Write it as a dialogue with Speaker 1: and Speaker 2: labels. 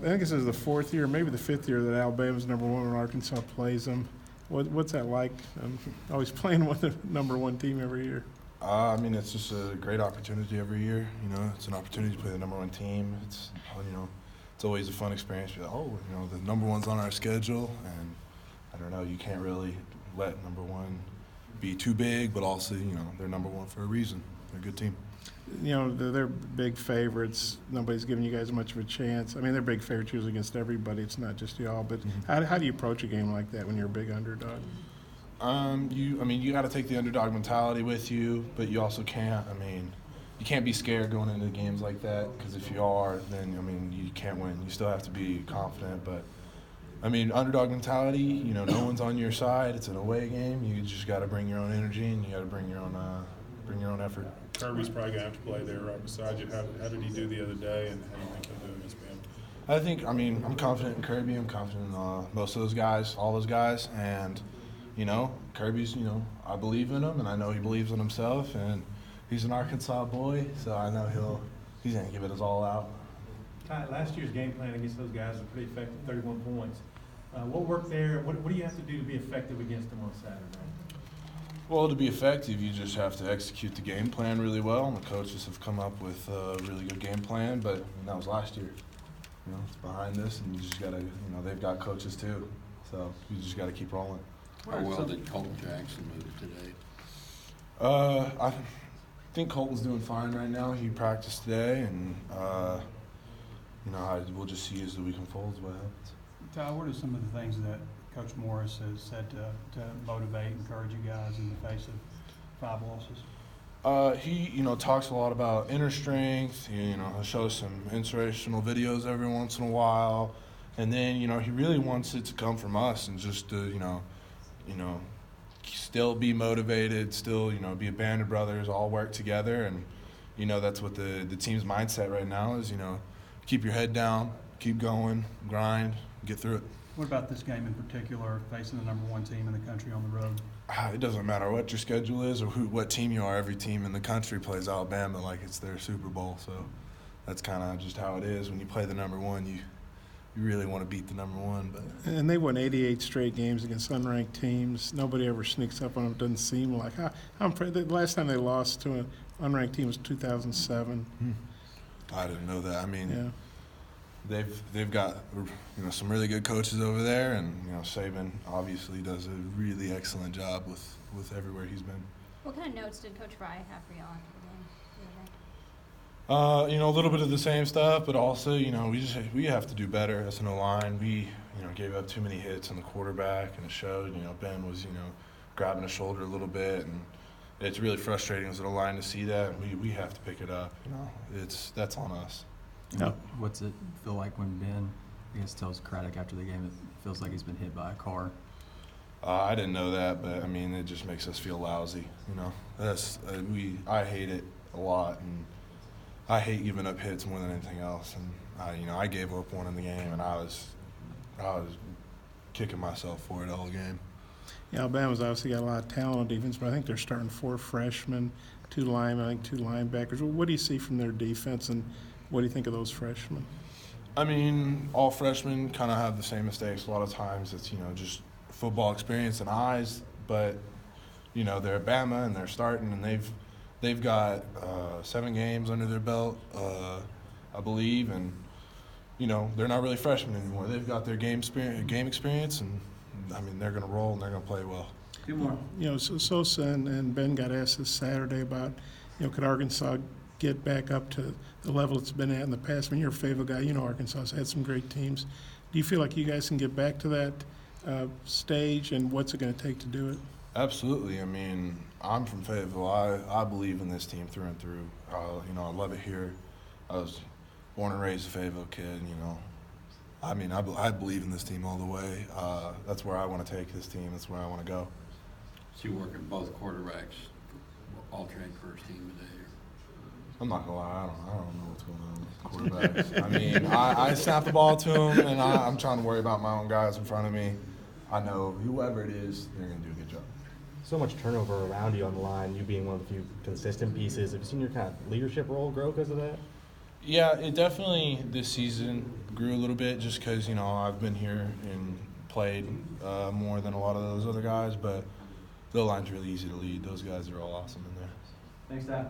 Speaker 1: think this is the fourth year, maybe the fifth year that Alabama's number one and Arkansas plays them. What's that like? Always playing with the number one team every year.
Speaker 2: I mean, it's just a great opportunity every year. It's an opportunity to play the number one team. It's always a fun experience. The number one's on our schedule, and I don't know, you can't really let number one be too big, but also, they're number one for a reason. They're a good team.
Speaker 1: They're big favorites. Nobody's giving you guys much of a chance. I mean, they're big favorites usually against everybody. It's not just y'all. But how do you approach a game like that when you're a big underdog?
Speaker 2: You got to take the underdog mentality with you, but you also can't. You can't be scared going into games like that, because if you are, then you can't win. You still have to be confident. But underdog mentality. No one's on your side. It's an away game. You just got to bring your own energy, and you got to bring your own effort.
Speaker 3: Kirby's probably going to have to play there right beside you. How did he do the other day, and how do you think he'll do against Ben?
Speaker 2: I'm confident in Kirby. I'm confident in most of those guys, all those guys. And, Kirby's, I believe in him, and I know he believes in himself. And he's an Arkansas boy, so I know he's going to give it his all out.
Speaker 4: Ty, last year's game plan against those guys was pretty effective, 31 points. What worked there? What do you have to do to be effective against them on Saturday?
Speaker 2: Well, to be effective, you just have to execute the game plan really well, and the coaches have come up with a really good game plan, but that was last year. It's behind this, and you just got to, they've got coaches too, so you just got to keep rolling.
Speaker 5: How well did Colton Jackson move today?
Speaker 2: I think Colton's doing fine right now. He practiced today, and, we'll just see as the week unfolds what happens.
Speaker 6: Ty, what are some of the things that Coach Morris has said to motivate, encourage you guys in the face of 5 losses?
Speaker 2: He, talks a lot about inner strength. He'll show some inspirational videos every once in a while. And then, he really wants it to come from us and just to, still be motivated, still, be a band of brothers, all work together. And, that's what the team's mindset right now is, keep your head down, keep going, grind, get through it.
Speaker 6: What about this game in particular, facing the number one team in the country on the road?
Speaker 2: It doesn't matter what your schedule is or what team you are. Every team in the country plays Alabama like it's their Super Bowl. So that's kind of just how it is. When you play the number one, you really want to beat the number one.
Speaker 1: And they won 88 straight games against unranked teams. Nobody ever sneaks up on them. It doesn't seem like. The last time they lost to an unranked team was 2007.
Speaker 2: I didn't know that.
Speaker 1: Yeah.
Speaker 2: They've got some really good coaches over there, and Saban obviously does a really excellent job with everywhere he's been.
Speaker 7: What kind of notes did Coach Fry have for y'all after the game?
Speaker 2: A little bit of the same stuff, but also we have to do better as an O-line. We gave up too many hits on the quarterback, and it showed. Ben was grabbing his shoulder a little bit, and it's really frustrating as an O-line to see that. We have to pick it up. That's on us.
Speaker 1: No.
Speaker 8: What's it feel like when Ben, tells Craddock after the game it feels like he's been hit by a car?
Speaker 2: I didn't know that, but it just makes us feel lousy. I hate it a lot, and I hate giving up hits more than anything else. And I gave up one in the game, and I was kicking myself for it all game.
Speaker 1: Yeah, Alabama's obviously got a lot of talent on defense, but I think they're starting 4 freshmen, 2 linemen, I think 2 linebackers. What do you see from their defense, and what do you think of those freshmen?
Speaker 2: All freshmen kind of have the same mistakes. A lot of times it's, just football experience and eyes, but, they're at Bama and they're starting, and they've got 7 games under their belt, I believe, and, they're not really freshmen anymore. They've got their game experience, and, they're going to roll and they're going to play well.
Speaker 6: 2 more.
Speaker 1: So Sosa and Ben got asked this Saturday about, could Arkansas get back up to the level it's been at in the past? You're a favorite guy. Arkansas has had some great teams. Do you feel like you guys can get back to that stage, and what's it going to take to do it?
Speaker 2: Absolutely. I'm from Fayetteville. I believe in this team through and through. I love it here. I was born and raised a Fayetteville kid, I believe in this team all the way. That's where I want to take this team. That's where I want to go.
Speaker 5: So you work at both quarterbacks, alternate first team today?
Speaker 2: I'm not gonna lie, I don't know what's going on with quarterbacks. I snap the ball to them, and I'm trying to worry about my own guys in front of me. I know whoever it is, they're gonna do a good job.
Speaker 9: So much turnover around you on the line, you being one of the few consistent pieces. Have you seen your kind of leadership role grow because of that?
Speaker 2: Yeah, it definitely this season grew a little bit just because, you know, I've been here and played more than a lot of those other guys, but the line's really easy to lead. Those guys are all awesome in there.
Speaker 4: Thanks, Ty.